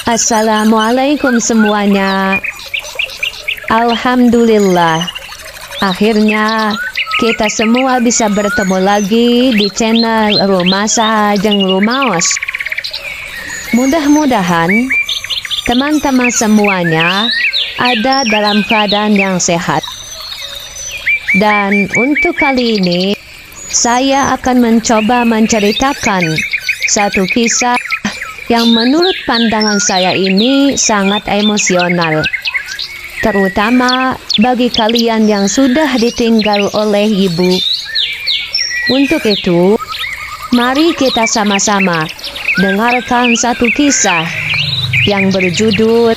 Assalamualaikum semuanya. Alhamdulillah, akhirnya kita semua bisa bertemu lagi di channel Rumasa jeung Rumaos. Mudah-mudahan teman-teman semuanya ada dalam keadaan yang sehat. Dan untuk kali ini, saya akan mencoba menceritakan satu kisah yang menurut pandangan saya ini sangat emosional, terutama bagi kalian yang sudah ditinggal oleh ibu. Untuk itu, mari kita sama-sama dengarkan satu kisah yang berjudul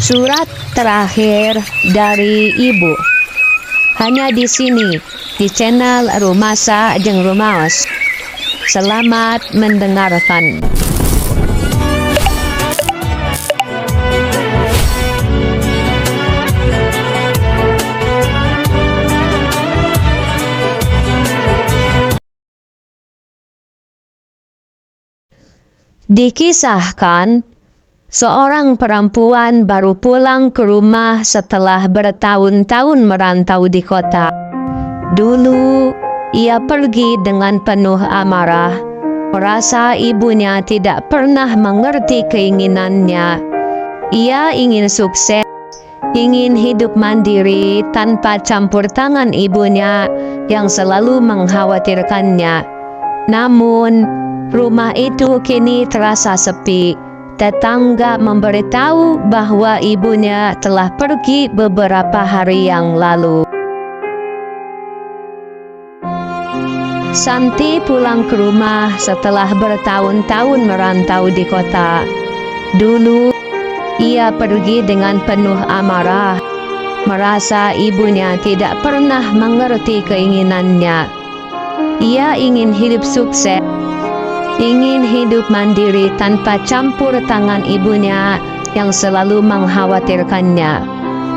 Surat Terakhir dari Ibu. Hanya di sini, di channel Rumasa jeung Rumaos. Selamat mendengarkan. Dikisahkan, seorang perempuan baru pulang ke rumah setelah bertahun-tahun merantau di kota. Dulu, ia pergi dengan penuh amarah, merasa ibunya tidak pernah mengerti keinginannya. Ia ingin sukses, ingin hidup mandiri tanpa campur tangan ibunya yang selalu mengkhawatirkannya. Namun, rumah itu kini terasa sepi. Tetangga memberitahu bahwa ibunya telah pergi beberapa hari yang lalu. Santi pulang ke rumah setelah bertahun-tahun merantau di kota. Dulu, ia pergi dengan penuh amarah, merasa ibunya tidak pernah mengerti keinginannya. Ia ingin hidup sukses, ingin hidup mandiri tanpa campur tangan ibunya yang selalu mengkhawatirkannya.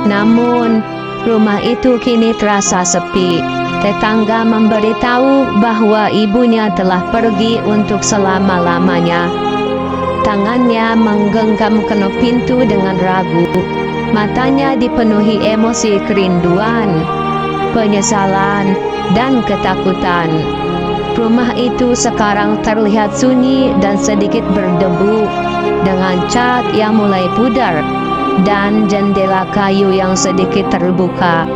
Namun, rumah itu kini terasa sepi. Tetangga memberitahu bahwa ibunya telah pergi untuk selama-lamanya. Tangannya menggenggam kenop pintu dengan ragu. Matanya dipenuhi emosi kerinduan, penyesalan, dan ketakutan. Rumah itu sekarang terlihat sunyi dan sedikit berdebu, dengan cat yang mulai pudar dan jendela kayu yang sedikit terbuka.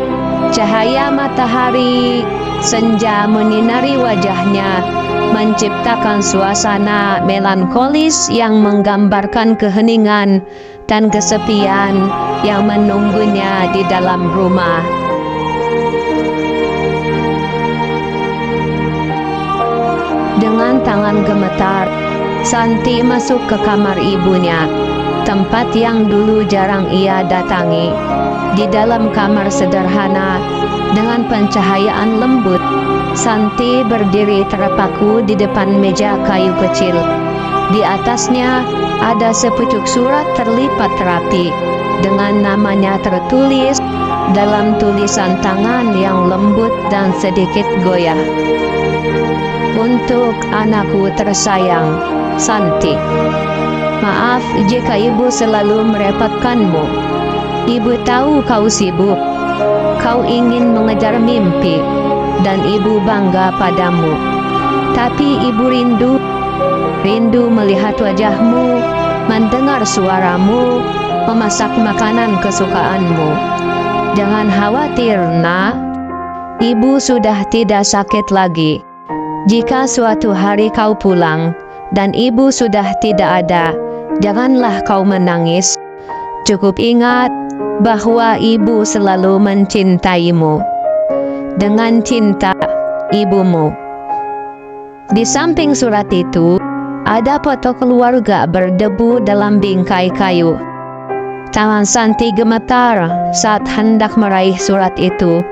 Cahaya matahari senja menyinari wajahnya, menciptakan suasana melankolis yang menggambarkan keheningan dan kesepian yang menunggunya di dalam rumah. Dengan tangan gemetar, Santi masuk ke kamar ibunya, tempat yang dulu jarang ia datangi. Di dalam kamar sederhana, dengan pencahayaan lembut, Santi berdiri terpaku di depan meja kayu kecil. Di atasnya ada sepucuk surat terlipat rapi, dengan namanya tertulis dalam tulisan tangan yang lembut dan sedikit goyah. Untuk anakku tersayang, Santi. Maaf jika ibu selalu merepotkanmu. Ibu tahu kau sibuk. Kau ingin mengejar mimpi, dan ibu bangga padamu. Tapi ibu rindu melihat wajahmu, mendengar suaramu, memasak makanan kesukaanmu. Jangan khawatir, nak. Ibu sudah tidak sakit lagi. Jika suatu hari kau pulang dan ibu sudah tidak ada, janganlah kau menangis. Cukup ingat bahwa ibu selalu mencintaimu. Dengan cinta, ibumu. Di samping surat itu, ada foto keluarga berdebu dalam bingkai kayu. Tangan Santi gemetar saat hendak meraih surat itu.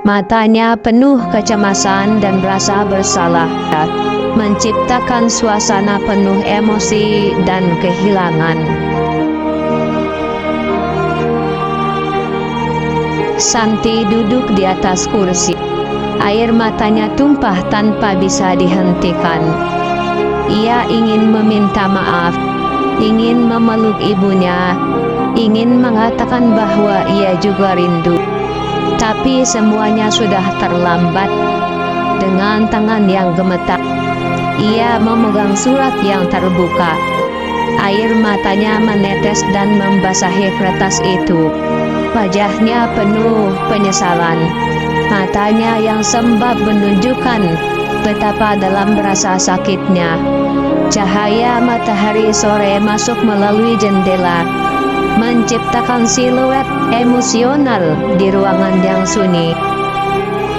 Matanya penuh kecemasan dan rasa bersalah, menciptakan suasana penuh emosi dan kehilangan. Santi duduk di atas kursi. Air matanya tumpah tanpa bisa dihentikan. Ia ingin meminta maaf, ingin memeluk ibunya, ingin mengatakan bahwa ia juga rindu. Tapi semuanya sudah terlambat. Dengan tangan yang gemetar, ia memegang surat yang terbuka. Air matanya menetes dan membasahi kertas itu. Wajahnya penuh penyesalan. Matanya yang sembab menunjukkan betapa dalam rasa sakitnya. Cahaya matahari sore masuk melalui jendela, menciptakan siluet emosional di ruangan yang sunyi.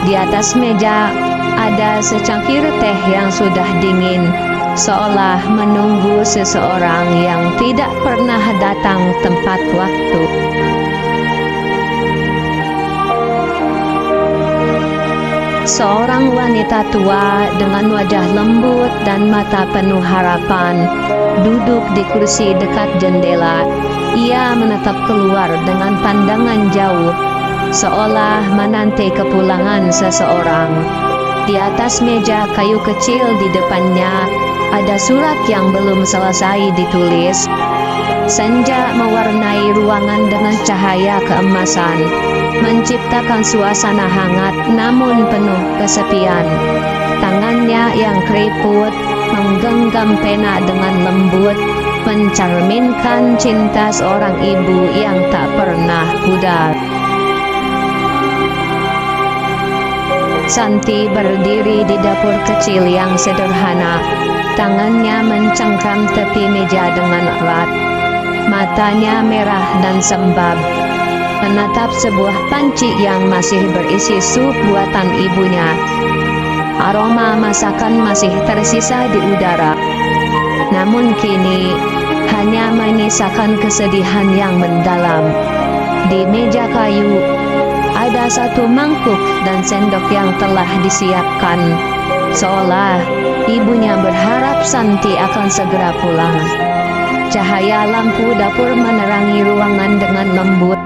Di atas meja ada secangkir teh yang sudah dingin, seolah menunggu seseorang yang tidak pernah datang tepat waktu. Seorang wanita tua dengan wajah lembut dan mata penuh harapan duduk di kursi dekat jendela. Ia menatap keluar dengan pandangan jauh, seolah menanti kepulangan seseorang. Di atas meja kayu kecil di depannya ada surat yang belum selesai ditulis. Senja mewarnai ruangan dengan cahaya keemasan, menciptakan suasana hangat namun penuh kesepian. Tangannya yang keriput menggenggam pena dengan lembut, mencerminkan cinta seorang ibu yang tak pernah pudar. Santi berdiri di dapur kecil yang sederhana. Tangannya mencengkram tepi meja dengan erat. Matanya merah dan sembab, menatap sebuah panci yang masih berisi sup buatan ibunya. Aroma masakan masih tersisa di udara, namun kini hanya menyisakan kesedihan yang mendalam. Di meja kayu ada satu mangkuk dan sendok yang telah disiapkan, seolah ibunya berharap Santi akan segera pulang. Cahaya lampu dapur menerangi ruangan dengan lembut,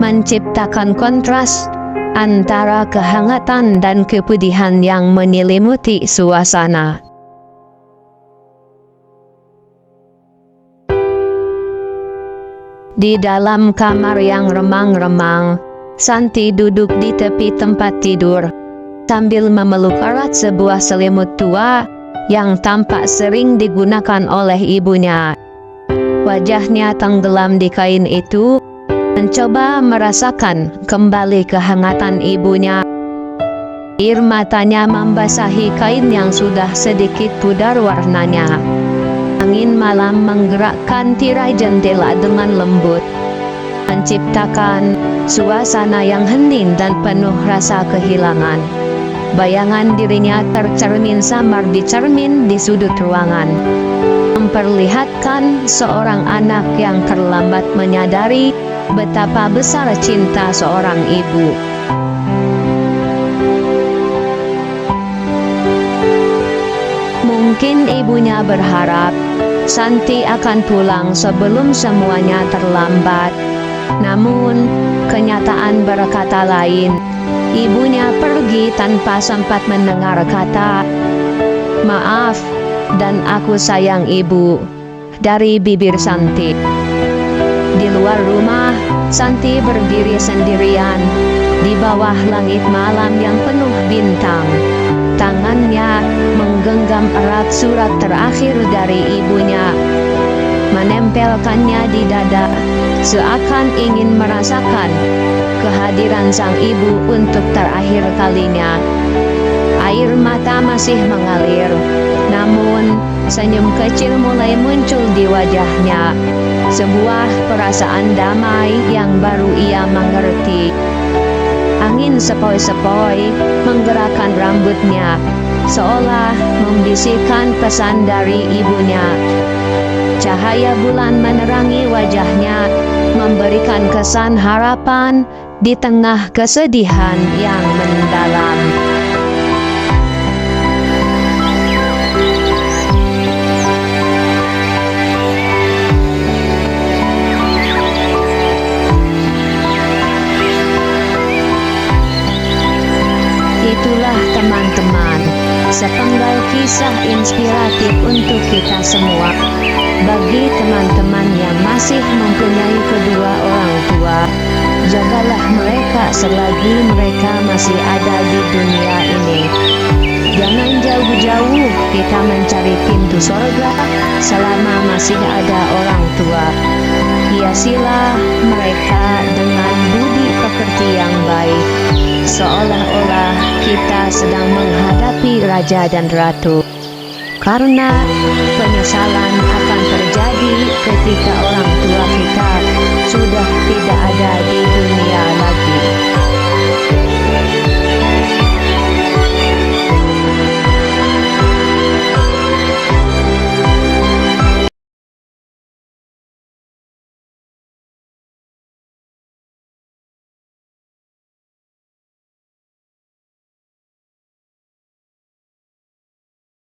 menciptakan kontras antara kehangatan dan kepedihan yang menyelimuti suasana. Di dalam kamar yang remang-remang, Santi duduk di tepi tempat tidur, sambil memeluk erat sebuah selimut tua yang tampak sering digunakan oleh ibunya. Wajahnya tenggelam di kain itu, mencoba merasakan kembali kehangatan ibunya. Air matanya membasahi kain yang sudah sedikit pudar warnanya. Angin malam menggerakkan tirai jendela dengan lembut, menciptakan suasana yang hening dan penuh rasa kehilangan. Bayangan dirinya tercermin samar di cermin di sudut ruangan, memperlihatkan seorang anak yang terlambat menyadari betapa besar cinta seorang ibu. Mungkin ibunya berharap Santi akan pulang sebelum semuanya terlambat. Namun, kenyataan berkata lain. Ibunya pergi tanpa sempat mendengar kata "maaf" dan "aku sayang ibu" dari bibir Santi. Di luar rumah, Santi berdiri sendirian di bawah langit malam yang penuh bintang. Tangannya menggenggam erat surat terakhir dari ibunya, menempelkannya di dada, seakan ingin merasakan kehadiran sang ibu untuk terakhir kalinya. Air mata masih mengalir, namun senyum kecil mulai muncul di wajahnya. Sebuah perasaan damai yang baru ia mengerti. Angin sepoi-sepoi menggerakkan rambutnya, seolah membisikkan pesan dari ibunya. Cahaya bulan menerangi wajahnya, memberikan kesan harapan di tengah kesedihan yang mendalam. Itulah teman-teman, sepenggal kisah inspiratif untuk kita semua. Bagi teman-teman yang masih mempunyai kedua orang tua, jagalah mereka selagi mereka masih ada di dunia ini. Jangan jauh-jauh kita mencari pintu sorga selama masih ada orang tua. Hiasilah mereka dengan budi pekerti yang baik, seolah-olah kita sedang menghadapi raja dan ratu. Karena penyesalan akan terjadi ketika orang tua kita